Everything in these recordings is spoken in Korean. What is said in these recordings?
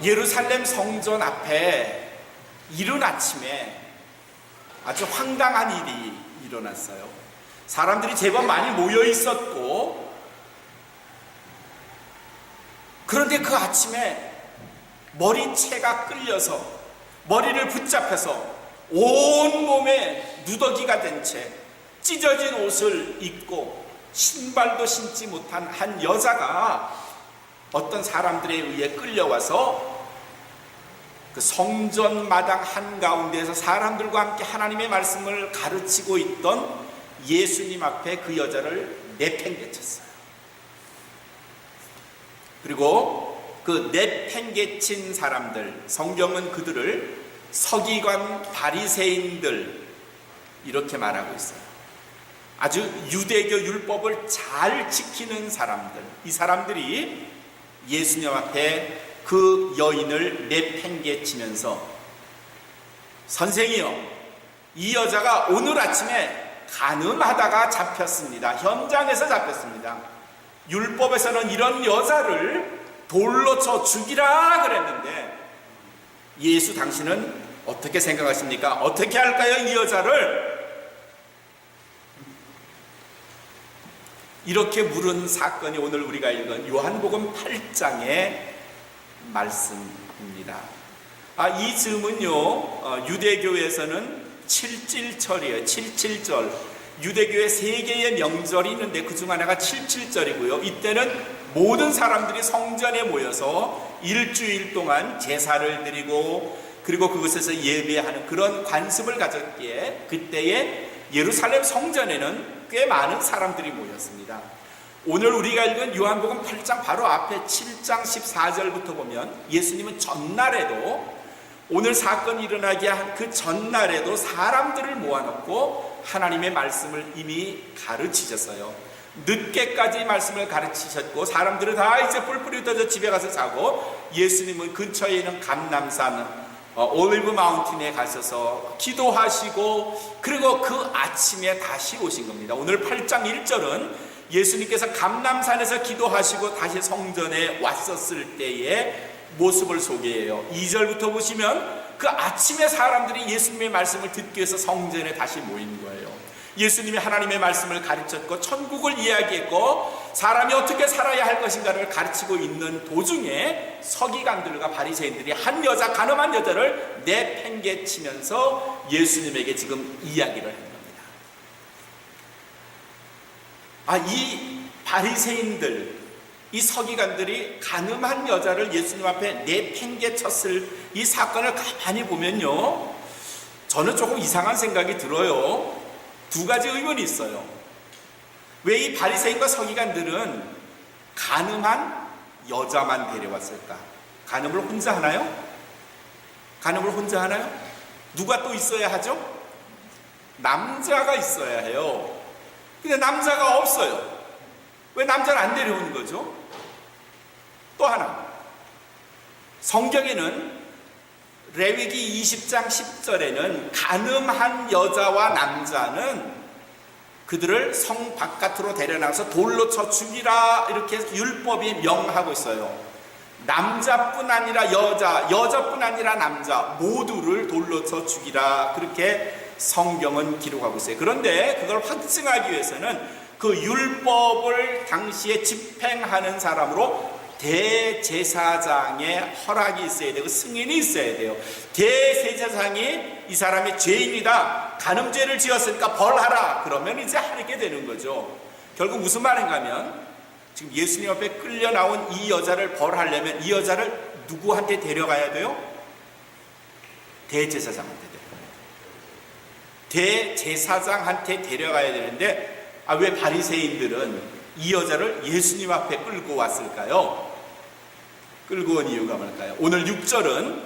예루살렘 성전 앞에 이른 아침에 아주 황당한 일이 일어났어요. 사람들이 제법 많이 모여 있었고, 그런데 그 아침에 머리채가 끌려서 머리를 붙잡혀서 온몸에 누더기가 된 채 찢어진 옷을 입고 신발도 신지 못한 한 여자가 어떤 사람들에 의해 끌려와서 그 성전 마당 한가운데에서 사람들과 함께 하나님의 말씀을 가르치고 있던 예수님 앞에 그 여자를 내팽개쳤어요. 그리고 그 내팽개친 사람들, 성경은 그들을 서기관 바리새인들 이렇게 말하고 있어요. 아주 유대교 율법을 잘 지키는 사람들, 이 사람들이 예수님 앞에 그 여인을 내팽개치면서, 선생이요, 이 여자가 오늘 아침에 간음하다가 잡혔습니다. 현장에서 잡혔습니다. 율법에서는 이런 여자를 돌로 쳐 죽이라 그랬는데, 예수 당신은 어떻게 생각하십니까? 어떻게 할까요? 이 여자를 이렇게 물은 사건이 오늘 우리가 읽은 요한복음 8장의 말씀입니다. 이 즈음은요, 유대교에서는 칠칠절이에요. 칠칠절. 유대교의 세 개의 명절이 있는데 그 중 하나가 칠칠절이고요. 이때는 모든 사람들이 성전에 모여서 일주일 동안 제사를 드리고, 그리고 그곳에서 예배하는 그런 관습을 가졌기에 그때의 예루살렘 성전에는 꽤 많은 사람들이 모였습니다. 오늘 우리가 읽은 요한복음 8장 바로 앞에 7장 14절부터 보면 예수님은 전날에도, 오늘 사건이 일어나게 한 그 전날에도 사람들을 모아놓고 하나님의 말씀을 이미 가르치셨어요. 늦게까지 말씀을 가르치셨고, 사람들은 다 이제 뿔뿔이 흩어져 집에 가서 자고, 예수님은 근처에 있는 감람산 올리브 마운틴에 가셔서 기도하시고, 그리고 그 아침에 다시 오신 겁니다. 오늘 8장 1절은 예수님께서 감람산에서 기도하시고 다시 성전에 왔었을 때의 모습을 소개해요. 2절부터 보시면 그 아침에 사람들이 예수님의 말씀을 듣기 위해서 성전에 다시 모인 거예요. 예수님이 하나님의 말씀을 가르쳤고 천국을 이야기했고 사람이 어떻게 살아야 할 것인가를 가르치고 있는 도중에 서기관들과 바리새인들이 한 여자, 간음한 여자를 내팽개치면서 예수님에게 지금 이야기를 한 겁니다. 이 바리새인들, 이 서기관들이 간음한 여자를 예수님 앞에 내팽개쳤을 이 사건을 가만히 보면요, 저는 조금 이상한 생각이 들어요. 두 가지 의문이 있어요. 왜 이 바리새인과 서기관들은 간음한 여자만 데려왔을까? 간음을 혼자 하나요? 간음을 혼자 하나요? 누가 또 있어야 하죠? 남자가 있어야 해요. 근데 남자가 없어요. 왜 남자를 안 데려오는 거죠? 또 하나, 성경에는 레위기 20장 10절에는 간음한 여자와 남자는 그들을 성 바깥으로 데려나가서 돌로 쳐 죽이라, 이렇게 율법이 명하고 있어요. 남자뿐 아니라 여자, 여자뿐 아니라 남자 모두를 돌로 쳐 죽이라, 그렇게 성경은 기록하고 있어요. 그런데 그걸 확증하기 위해서는 그 율법을 당시에 집행하는 사람으로 대제사장의 허락이 있어야 되고 승인이 있어야 돼요. 대제사장이 이 사람이 죄인이다, 간음죄를 지었으니까 벌하라, 그러면 이제 하게 되는 거죠. 결국 무슨 말인가 하면, 지금 예수님 앞에 끌려 나온 이 여자를 벌하려면 이 여자를 누구한테 데려가야 돼요? 대제사장한테 데려가야 돼요. 대제사장한테 데려가야 되는데 왜 바리새인들은 이 여자를 예수님 앞에 끌고 왔을까요? 끌고 온 이유가 뭘까요? 오늘 6절은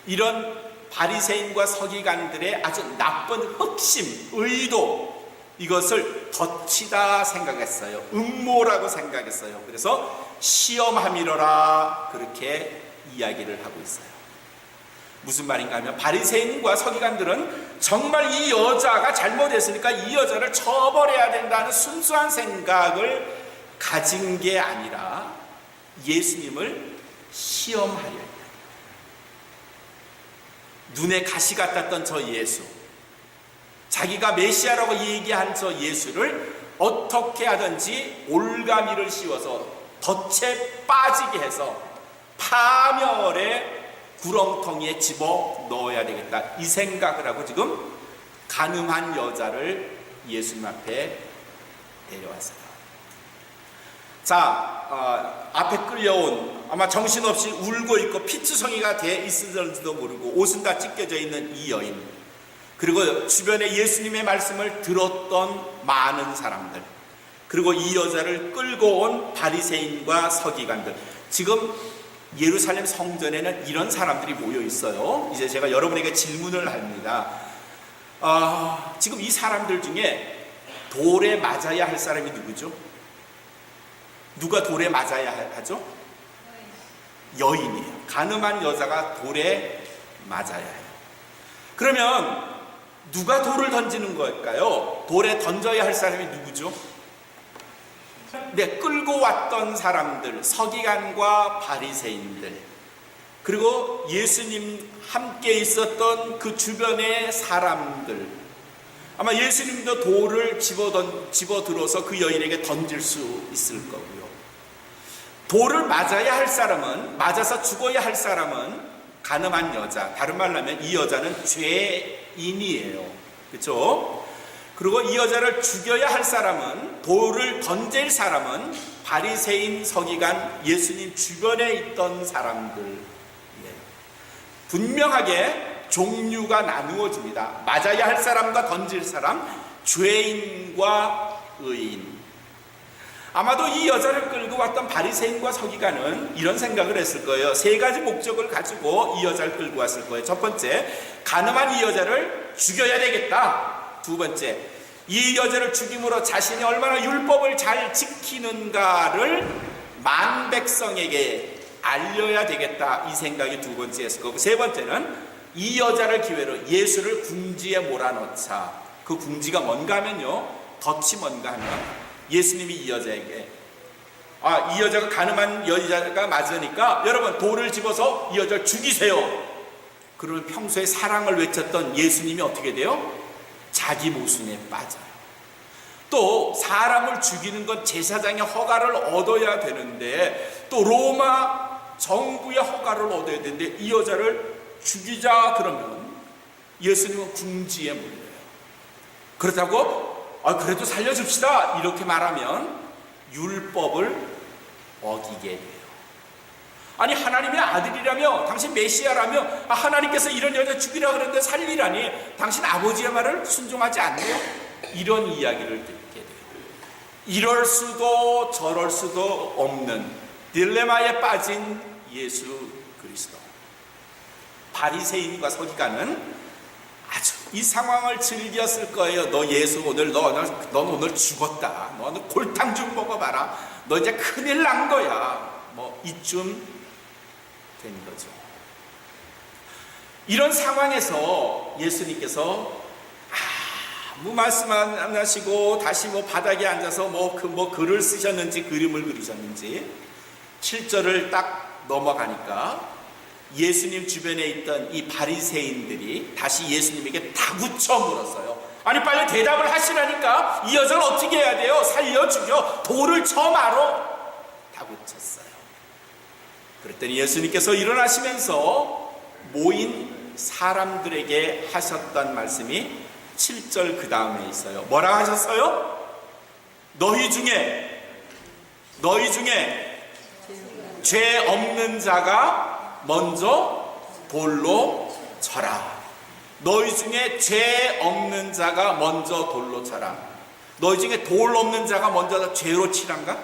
이런 바리새인과 서기관들의 아주 나쁜 흑심, 의도, 이것을 덧치다 생각했어요. 음모라고 생각했어요. 그래서 시험함이로라, 그렇게 이야기를 하고 있어요. 무슨 말인가 하면, 바리새인과 서기관들은 정말 이 여자가 잘못했으니까 이 여자를 처벌해야 된다는 순수한 생각을 가진 게 아니라 예수님을 시험하려 했다. 눈에 가시 같았던 저 예수, 자기가 메시아라고 얘기한 저 예수를 어떻게 하든지 올가미를 씌워서 덫에 빠지게 해서 파멸의 구렁텅이에 집어 넣어야 되겠다, 이 생각을 하고 지금 간음한 여자를 예수님 앞에 데려왔어요. 자, 앞에 끌려온, 아마 정신없이 울고 있고 피투성이가 돼 있을지도 모르고 옷은 다 찢겨져 있는 이 여인, 그리고 주변에 예수님의 말씀을 들었던 많은 사람들, 그리고 이 여자를 끌고 온 바리새인과 서기관들, 지금 예루살렘 성전에는 이런 사람들이 모여 있어요. 이제 제가 여러분에게 질문을 합니다. 지금 이 사람들 중에 돌에 맞아야 할 사람이 누구죠? 누가 돌에 맞아야 하죠? 여인이에요. 간음한 여자가 돌에 맞아야 해요. 그러면 누가 돌을 던지는 걸까요? 돌에 던져야 할 사람이 누구죠? 네, 끌고 왔던 사람들, 서기관과 바리새인들, 그리고 예수님 함께 있었던 그 주변의 사람들. 아마 예수님도 돌을 집어들어서 그 여인에게 던질 수 있을 거고요. 돌을 맞아야 할 사람은, 맞아서 죽어야 할 사람은 간음한 여자, 다른 말로 하면 이 여자는 죄인이에요. 그렇죠? 그리고 이 여자를 죽여야 할 사람은, 돌을 던질 사람은 바리새인, 서기관, 예수님 주변에 있던 사람들. 분명하게 종류가 나누어집니다. 맞아야 할 사람과 던질 사람, 죄인과 의인. 아마도 이 여자를 끌고 왔던 바리새인과 서기관은 이런 생각을 했을 거예요. 세 가지 목적을 가지고 이 여자를 끌고 왔을 거예요. 첫 번째, 간음한 이 여자를 죽여야 되겠다. 두 번째, 이 여자를 죽임으로 자신이 얼마나 율법을 잘 지키는가를 만 백성에게 알려야 되겠다, 이 생각이 두 번째였을 거고, 세 번째는 이 여자를 기회로 예수를 궁지에 몰아넣자. 그 궁지가 뭔가 하면요, 덫이 뭔가 하면 예수님이 이 여자에게, 이 여자가 간음한 여자가 맞으니까 여러분 돌을 집어서 이 여자를 죽이세요. 그러면 평소에 사랑을 외쳤던 예수님이 어떻게 돼요? 자기 모순에 빠져요. 또 사람을 죽이는 건 제사장의 허가를 얻어야 되는데, 또 로마 정부의 허가를 얻어야 되는데 이 여자를 죽이자 그러면 예수님은 궁지에 몰려요. 그렇다고 그래도 살려줍시다 이렇게 말하면 율법을 어기게 돼요. 아니, 하나님의 아들이라며, 당신 메시아라며, 하나님께서 이런 여자 죽이라 그랬는데 살리라니 당신 아버지의 말을 순종하지 않네요? 이런 이야기를 듣게 돼요. 이럴 수도 저럴 수도 없는 딜레마에 빠진 예수 그리스도. 바리새인과 서기관은 아주 이 상황을 즐겼을 거예요. 너 예수 오늘 넌 오늘 죽었다. 너 오늘 골탕 좀 먹어봐라. 너 이제 큰일 난 거야. 뭐 이쯤 된 거죠. 이런 상황에서 예수님께서 아무 말씀 안 하시고 다시 바닥에 앉아서 글을 쓰셨는지 그림을 그리셨는지 7절을 딱 넘어가니까 예수님 주변에 있던 이 바리새인들이 다시 예수님에게 다구쳐 물었어요. 아니, 빨리 대답을 하시라니까. 이 여자를 어떻게 해야 돼요? 살려 죽여, 돌을 쳐 말어. 다구쳤어요. 그랬더니 예수님께서 일어나시면서 모인 사람들에게 하셨던 말씀이 7절 그 다음에 있어요. 뭐라 하셨어요? 너희 중에 죄 없는 자가 먼저 돌로 쳐라. 너희 중에 죄 없는 자가 먼저 돌로 쳐라. 너희 중에 돌 없는 자가 먼저 죄로 치란가?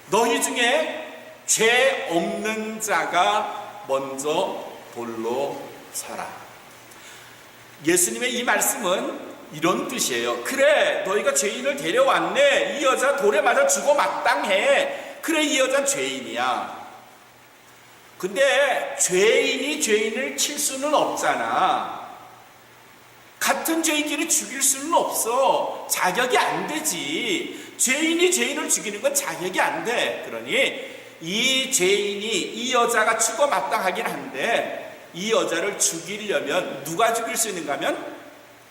너희 중에 죄 없는 자가 먼저 돌로 쳐라. 예수님의 이 말씀은 이런 뜻이에요. 그래, 너희가 죄인을 데려왔네. 이 여자 돌에 맞아 죽어 마땅해. 그래, 이 여자는 죄인이야. 근데 죄인이 죄인을 칠 수는 없잖아. 같은 죄인끼리 죽일 수는 없어. 자격이 안 되지. 죄인이 죄인을 죽이는 건 자격이 안 돼. 그러니 이 죄인이 이 여자가 죽어 마땅하긴 한데 이 여자를 죽이려면 누가 죽일 수 있는가 하면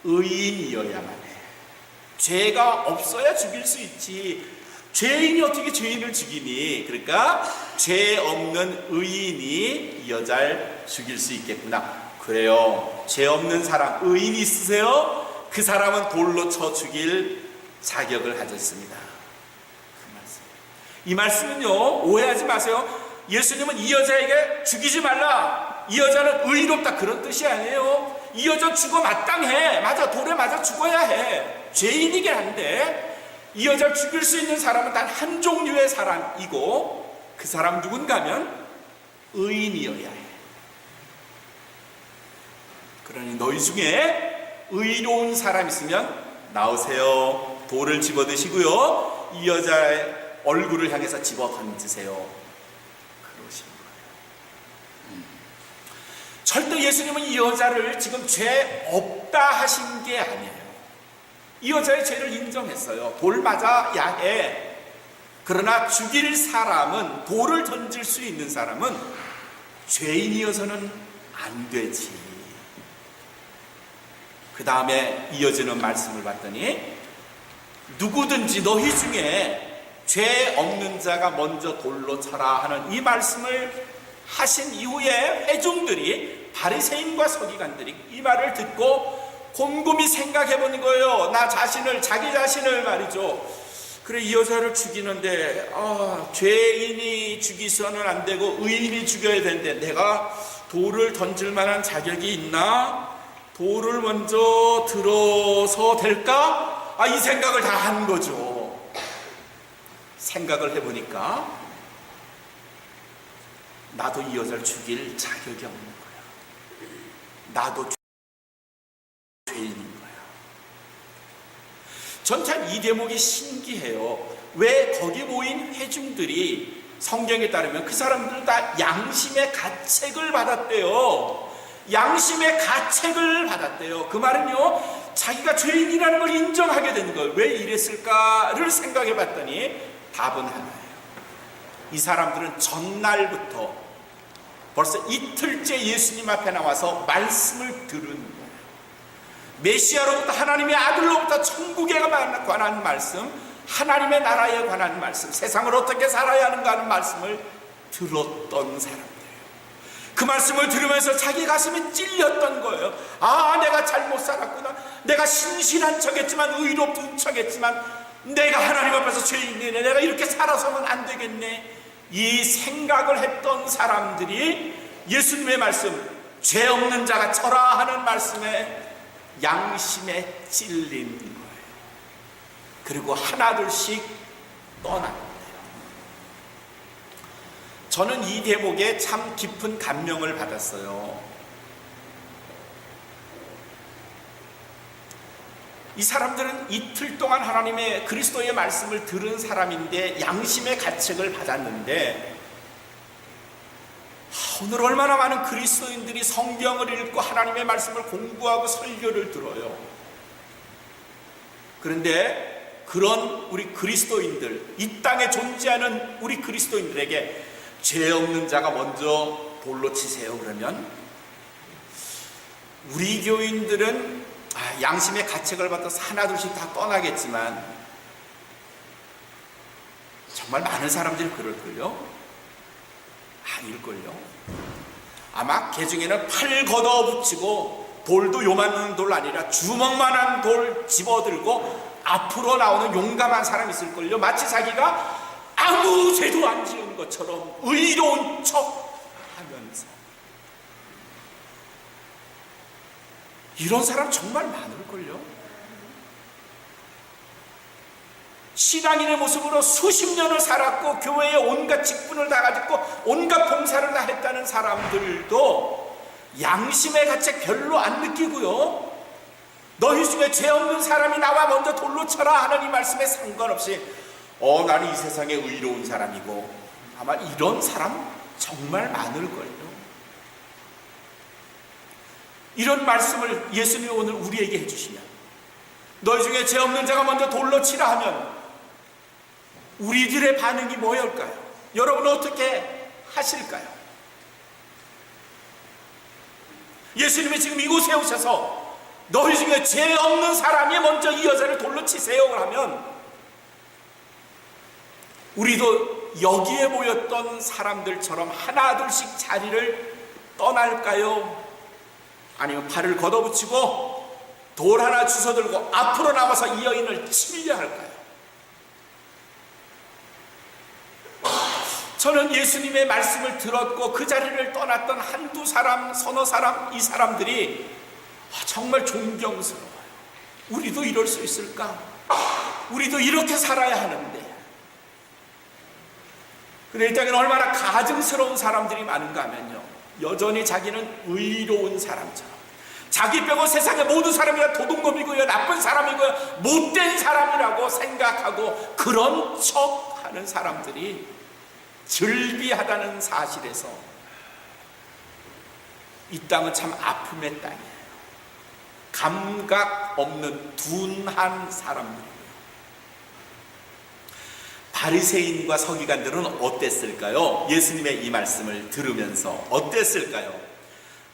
의인이어야만 해. 죄가 없어야 죽일 수 있지. 죄인이 어떻게 죄인을 죽이니? 그러니까 죄 없는 의인이 이 여자를 죽일 수 있겠구나. 그래요. 죄 없는 사람, 의인이 있으세요? 그 사람은 돌로 쳐 죽일 자격을 가졌습니다. 그 말씀. 이 말씀은요, 오해하지 마세요. 예수님은 이 여자에게 죽이지 말라, 이 여자는 의롭다, 그런 뜻이 아니에요. 이 여자 죽어 마땅해. 맞아, 돌에 맞아 죽어야 해. 죄인이긴 한데 이 여자를 죽일 수 있는 사람은 단 한 종류의 사람이고, 그 사람 누군가 하면 의인이어야 해. 그러니 너희 중에 의로운 사람 있으면 나오세요. 돌을 집어 드시고요, 이 여자의 얼굴을 향해서 집어 던지세요. 그러신 거예요. 절대 예수님은 이 여자를 지금 죄 없다 하신 게 아니에요. 이 여자의 죄를 인정했어요. 돌 맞아야 해. 그러나 죽일 사람은, 돌을 던질 수 있는 사람은 죄인이어서는 안 되지. 그 다음에 이어지는 말씀을 봤더니 누구든지 너희 중에 죄 없는 자가 먼저 돌로 쳐라 하는 이 말씀을 하신 이후에 회중들이, 바리새인과 서기관들이 이 말을 듣고 곰곰이 생각해 보는 거예요. 자기 자신을 말이죠. 그래, 이 여자를 죽이는데 죄인이 죽이서는 안 되고 의인이 죽여야 되는데 내가 돌을 던질 만한 자격이 있나? 돌을 먼저 들어서 될까? 이 생각을 다 한 거죠. 생각을 해보니까 나도 이 여자를 죽일 자격이 없는 거야. 나도 죄인인 거야. 전 참 이 대목이 신기해요. 왜 거기 모인 회중들이 성경에 따르면 그 사람들 다 양심의 가책을 받았대요. 양심의 가책을 받았대요. 그 말은요, 자기가 죄인이라는 걸 인정하게 되는 거예요. 왜 이랬을까를 생각해 봤더니 답은 하나예요. 이 사람들은 전날부터 벌써 이틀째 예수님 앞에 나와서 말씀을 들은 거예요. 메시아로부터, 하나님의 아들로부터 천국에 관한 말씀, 하나님의 나라에 관한 말씀, 세상을 어떻게 살아야 하는가 하는 말씀을 들었던 사람들이에요. 그 말씀을 들으면서 자기 가슴이 찔렸던 거예요. 내가 잘못 살았구나. 내가 신실한 척했지만, 의롭은 척했지만, 내가 하나님 앞에서 죄인이네. 내가 이렇게 살아서는 안 되겠네. 이 생각을 했던 사람들이 예수님의 말씀, 죄 없는 자가 쳐라 하는 말씀에 양심에 찔린 거예요. 그리고 하나둘씩 떠났대요. 저는 이 대목에 참 깊은 감명을 받았어요. 이 사람들은 이틀 동안 하나님의, 그리스도의 말씀을 들은 사람인데 양심의 가책을 받았는데, 오늘 얼마나 많은 그리스도인들이 성경을 읽고 하나님의 말씀을 공부하고 설교를 들어요. 그런데 그런 우리 그리스도인들, 이 땅에 존재하는 우리 그리스도인들에게 죄 없는 자가 먼저 돌로 치세요 그러면 우리 교인들은 양심의 가책을 받아서 하나둘씩 다 떠나겠지만 정말 많은 사람들이 그럴걸요? 아닐걸요? 아마 개중에는 팔 걷어붙이고 돌도 요만한 돌 아니라 주먹만한 돌 집어들고 앞으로 나오는 용감한 사람이 있을걸요? 마치 자기가 아무 죄도 안 지은 것처럼 의로운 척 하면서. 이런 사람 정말 많을걸요? 신앙인의 모습으로 수십 년을 살았고 교회에 온갖 직분을 다 가지고 온갖 봉사를 다 했다는 사람들도 양심의 가책 별로 안 느끼고요, 너희 중에 죄 없는 사람이 나와 먼저 돌로 쳐라 하는 이 말씀에 상관없이 나는 이 세상에 의로운 사람이고, 아마 이런 사람 정말 많을걸요. 이런 말씀을 예수님이 오늘 우리에게 해주시면, 너희 중에 죄 없는 자가 먼저 돌로 치라 하면 우리들의 반응이 뭐였을까요? 여러분은 어떻게 하실까요? 예수님이 지금 이곳에 오셔서 너희 중에 죄 없는 사람이 먼저 이 여자를 돌로 치세요 하면 우리도 여기에 모였던 사람들처럼 하나둘씩 자리를 떠날까요? 아니면 팔을 걷어붙이고 돌 하나 주워들고 앞으로 나와서 이 여인을 치려 할까요? 저는 예수님의 말씀을 들었고 그 자리를 떠났던 한두 사람, 서너 사람, 이 사람들이 정말 존경스러워요. 우리도 이럴 수 있을까? 우리도 이렇게 살아야 하는데. 근데 이 땅에는 얼마나 가증스러운 사람들이 많은가 하면요, 여전히 자기는 의로운 사람처럼, 자기 빼고 세상의 모든 사람이 도둑놈이고요, 나쁜 사람이고요, 못된 사람이라고 생각하고 그런 척하는 사람들이 즐비하다는 사실에서 이 땅은 참 아픔의 땅이에요. 감각 없는 둔한 사람들이에요. 바리새인과 서기관들은 어땠을까요? 예수님의 이 말씀을 들으면서 어땠을까요?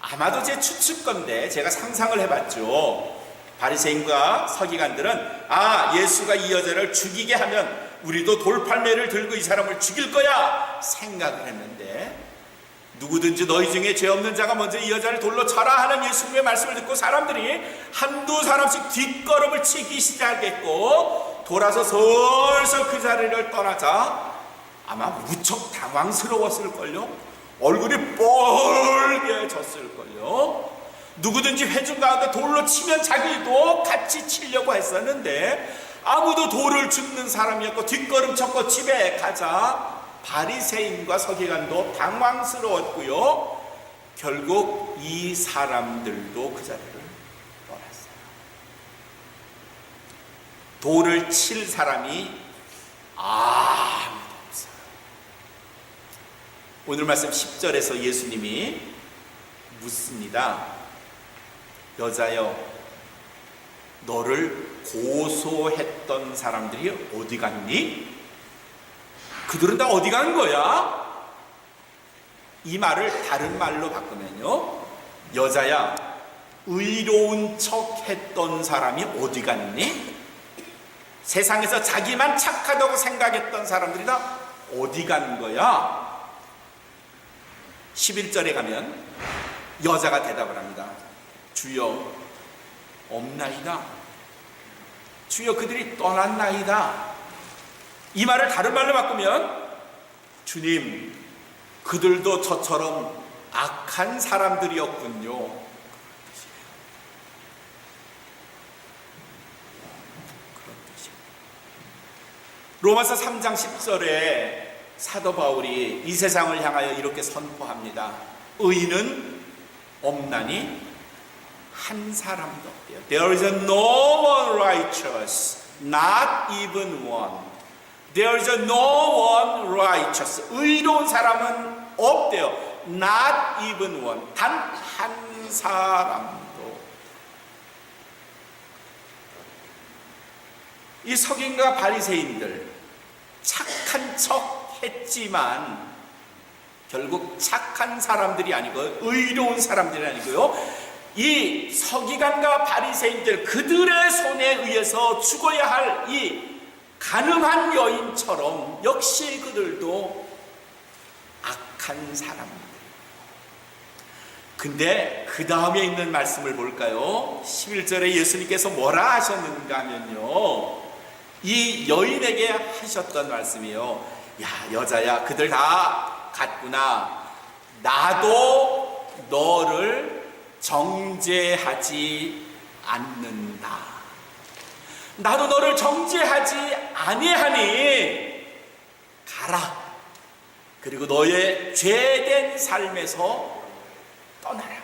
아마도 제 추측건데 제가 상상을 해봤죠. 바리새인과 서기관들은 예수가 이 여자를 죽이게 하면 우리도 돌팔매를 들고 이 사람을 죽일 거야 생각을 했는데, 누구든지 너희 중에 죄 없는 자가 먼저 이 여자를 돌로 쳐라 하는 예수님의 말씀을 듣고 사람들이 한두 사람씩 뒷걸음을 치기 시작했고, 돌아서 슬슬 그 자리를 떠나자 아마 무척 당황스러웠을걸요. 얼굴이 뻘개졌을걸요. 누구든지 회중 가운데 돌로 치면 자기도 같이 치려고 했었는데 아무도 돌을 줍는 사람이 없고 뒷걸음 쳤고 집에 가자 바리새인과 서기관도 당황스러웠고요. 결국 이 사람들도 그 자리를 떠났어요. 돌을 칠 사람이 아무도 없어요. 오늘 말씀 10절에서 예수님이 묻습니다. 여자여, 너를 고소했던 사람들이 어디 갔니? 그들은 다 어디 간 거야? 이 말을 다른 말로 바꾸면요, 여자야, 의로운 척 했던 사람이 어디 갔니? 세상에서 자기만 착하다고 생각했던 사람들이 다 어디 간 거야? 11절에 가면 여자가 대답을 합니다. 주여, 없나이다. 주여, 그들이 떠났나이다. 이 말을 다른 말로 바꾸면, 주님, 그들도 저처럼 악한 사람들이었군요. 로마서 3장 10절에 사도 바울이 이 세상을 향하여 이렇게 선포합니다. 의인은 없나니 한 사람도 없대요. There is no one righteous, not even one. There is no one righteous. 의로운 사람은 없대요. Not even one. 단 한 사람도. 이 서기관과 바리새인들 착한 척 했지만 결국 착한 사람들이 아니고 의로운 사람들이 아니고요, 이 서기관과 바리새인들 그들의 손에 의해서 죽어야 할 이 가늠한 여인처럼 역시 그들도 악한 사람들. 근데 그 다음에 있는 말씀을 볼까요? 11절에 예수님께서 뭐라 하셨는가 하면요, 이 여인에게 하셨던 말씀이요. 야, 여자야, 그들 다 갔구나. 나도 너를 정죄하지 않는다. 나도 너를 정죄하지 아니하니 가라. 그리고 너의 죄된 삶에서 떠나라.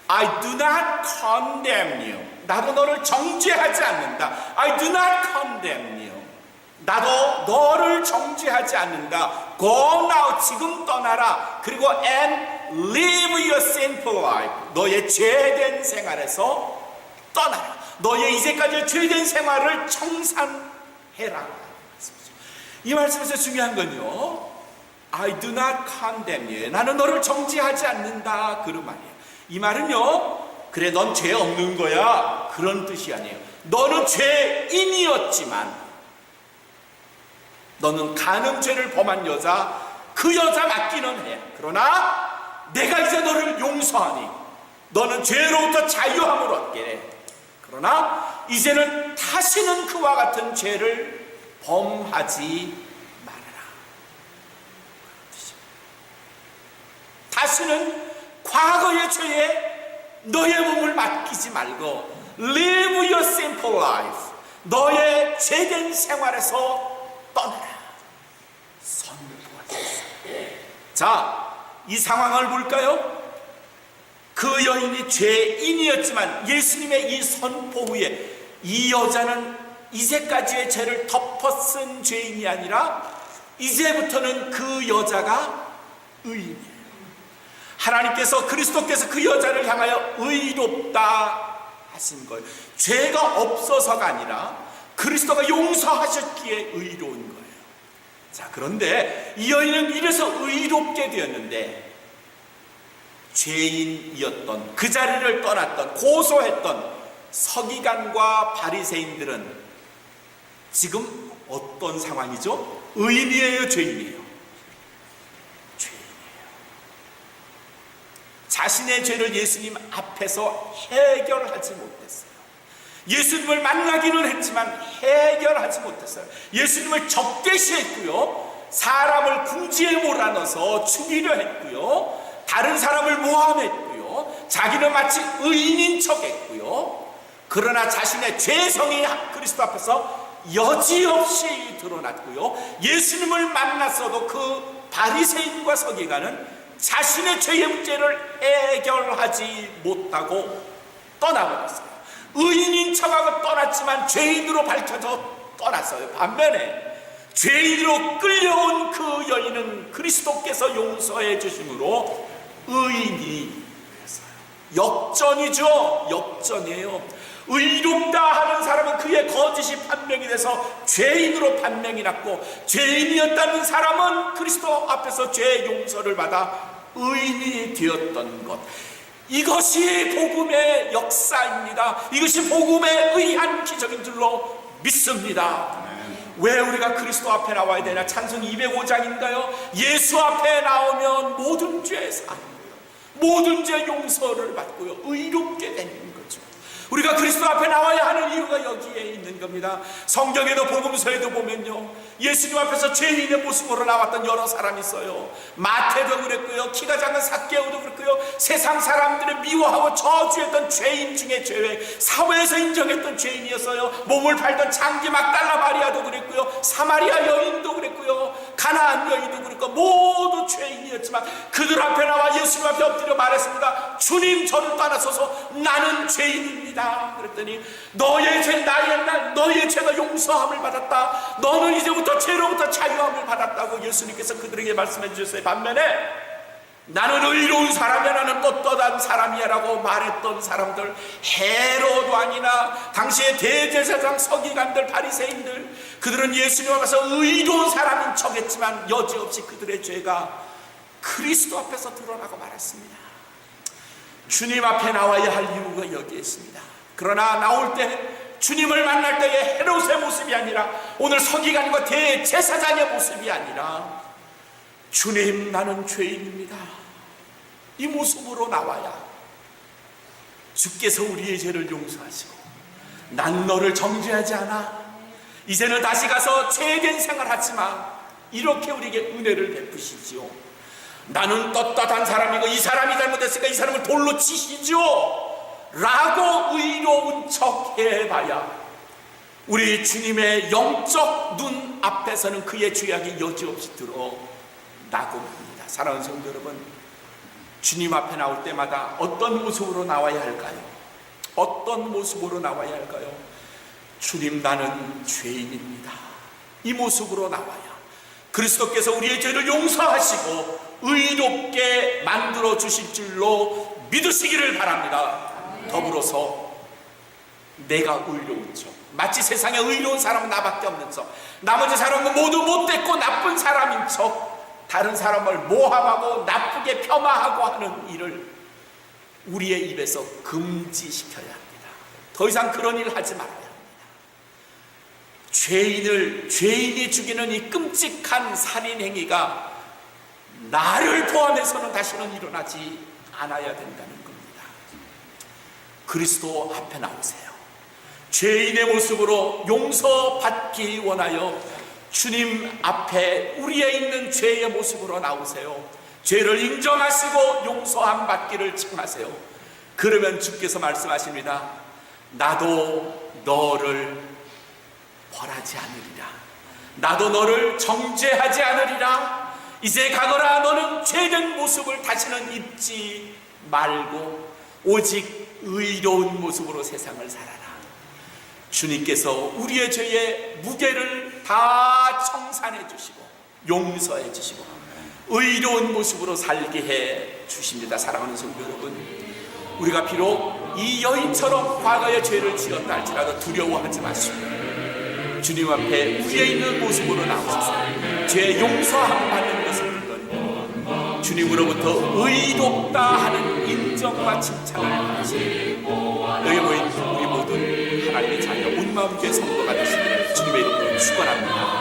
I do not condemn you. 나도 너를 정죄하지 않는다. I do not condemn you. 나도 너를 정죄하지 않는다. Go now. 지금 떠나라. 그리고 and live your sinful life. 너의 죄된 생활에서 떠나라. 너의 이제까지 죄된 생활을 청산해라. 이 말씀에서 중요한 건요, I do not condemn you. 나는 너를 정죄하지 않는다, 그런 말이에요. 이 말은요, 그래 넌 죄 없는 거야, 그런 뜻이 아니에요. 너는 죄인이었지만, 너는 간음죄를 범한 여자, 그 여자 맞기는 해. 그러나 내가 이제 너를 용서하니 너는 죄로부터 자유함을 얻게 해. 그러나 이제는 다시는 그와 같은 죄를 범하지 말아라. 다시는 과거의 죄에 너의 몸을 맡기지 말고 Live your simple life. 너의 죄된 생활에서 떠나라. 선포하셨어요. 자, 이 상황을 볼까요? 그 여인이 죄인이었지만 예수님의 이 선포 후에 이 여자는 이제까지의 죄를 덮어쓴 죄인이 아니라 이제부터는 그 여자가 의인이에요. 하나님께서, 그리스도께서 그 여자를 향하여 의롭다 하신 거예요. 죄가 없어서가 아니라 그리스도가 용서하셨기에 의로운 거예요. 자, 그런데 이 여인은 이래서 의롭게 되었는데 죄인이었던, 그 자리를 떠났던, 고소했던 서기관과 바리새인들은 지금 어떤 상황이죠? 의인이에요, 죄인이에요? 죄인이에요. 자신의 죄를 예수님 앞에서 해결하지 못했어요. 예수님을 만나기는 했지만 해결하지 못했어요. 예수님을 적대시했고요, 사람을 궁지에 몰아넣어서 죽이려 했고요, 다른 사람을 모함했고요, 자기는 마치 의인인 척했고요. 그러나 자신의 죄성이 그리스도 앞에서 여지없이 드러났고요, 예수님을 만났어도 그 바리새인과 서기관은 자신의 죄의 문제를 해결하지 못하고 떠나버렸어요. 의인인 척하고 떠났지만 죄인으로 밝혀져 떠났어요. 반면에 죄인으로 끌려온 그 여인은 그리스도께서 용서해 주심으로 의인이 됐어요. 역전이죠. 역전이에요. 의롭다 하는 사람은 그의 거짓이 판명이 돼서 죄인으로 판명이 났고, 죄인이었다는 사람은 그리스도 앞에서 죄 용서를 받아 의인이 되었던 것. 이것이 복음의 역사입니다. 이것이 복음의 의한 기적인 줄로 믿습니다. 왜 우리가 그리스도 앞에 나와야 되나? 찬송 205장인가요? 예수 앞에 나오면 모든 죄 사함, 모든 죄 용서를 받고요, 의롭게 되는 거죠. 우리가 그리스도 앞에 나와야 하는 이유가 여기에 있는 겁니다. 성경에도 복음서에도 보면요, 예수님 앞에서 죄인의 모습으로 나왔던 여러 사람이 있어요. 마태도 그랬고요, 키가 작은 삭개오도 그랬고요, 세상 사람들을 미워하고 저주했던 죄인 중에 죄, 사회에서 인정했던 죄인이었어요. 몸을 팔던 장기 막달라 마리아도 그랬고요, 사마리아 여인도 그랬고요, 가나안 여인도 그랬고, 모두 죄인이었지만 그들 앞에 나와 예수님 앞에 엎드려 말했습니다. 주님, 저를 떠나서서 나는 죄인입니다. 그랬더니 너의 죄, 너의 죄가 용서함을 받았다. 너는 이제부터 죄로부터 자유함을 받았다고 예수님께서 그들에게 말씀해 주셨어요. 반면에 나는 의로운 사람이야, 나는 떳떳한 사람이야 라고 말했던 사람들, 헤로도 아니나 당시의 대제사장, 서기관들, 바리새인들, 그들은 예수님 앞에서 의로운 사람인 척했지만 여지없이 그들의 죄가 그리스도 앞에서 드러나고 말았습니다. 주님 앞에 나와야 할 이유가 여기에 있습니다. 그러나 나올 때, 주님을 만날 때의 헤롯의 모습이 아니라, 오늘 서기관과 대제사장의 모습이 아니라, 주님, 나는 죄인입니다, 이 모습으로 나와야 주께서 우리의 죄를 용서하시고, 난 너를 정죄하지 않아, 이제는 다시 가서 죄된 생활하지 마, 이렇게 우리에게 은혜를 베푸시지요. 나는 떳떳한 사람이고 이 사람이 잘못했으니까 이 사람을 돌로 치시죠 라고 의로운 척 해봐야 우리 주님의 영적 눈 앞에서는 그의 죄악이 여지없이 드러나고 맙니다. 사랑하는 성도 여러분, 주님 앞에 나올 때마다 어떤 모습으로 나와야 할까요? 어떤 모습으로 나와야 할까요? 주님, 나는 죄인입니다, 이 모습으로 나와야 그리스도께서 우리의 죄를 용서하시고 의롭게 만들어 주실 줄로 믿으시기를 바랍니다. 더불어서 내가 의로운 척, 마치 세상에 의로운 사람은 나밖에 없는 척, 나머지 사람은 모두 못됐고 나쁜 사람인 척, 다른 사람을 모함하고 나쁘게 폄하하고 하는 일을 우리의 입에서 금지시켜야 합니다. 더 이상 그런 일 하지 말아야 합니다. 죄인이 죽이는 이 끔찍한 살인 행위가 나를 포함해서는 다시는 일어나지 않아야 된다는 겁니다. 그리스도 앞에 나오세요. 죄인의 모습으로 용서받기 원하여 주님 앞에 우리의 있는 죄의 모습으로 나오세요. 죄를 인정하시고 용서함 받기를 청하세요. 그러면 주께서 말씀하십니다. 나도 너를 벌하지 않으리라. 나도 너를 정죄하지 않으리라. 이제 가거라. 너는 죄된 모습을 다시는 입지 말고 오직 의로운 모습으로 세상을 살아라. 주님께서 우리의 죄의 무게를 다 청산해 주시고 용서해 주시고 의로운 모습으로 살게 해 주십니다. 사랑하는 성도 여러분, 우리가 비록 이 여인처럼 과거의 죄를 지었다 할지라도 두려워하지 마시고 주님 앞에 우리의 있는 모습으로 나오셔서 죄 용서함 받는 것을 물론 주님으로부터 의롭다 하는 인정과 칭찬을 받으시고 여기 모인 우리 모든 하나님의 자녀 온 마음 교회 성도가 되시기를 주님의 이름으로 축원합니다.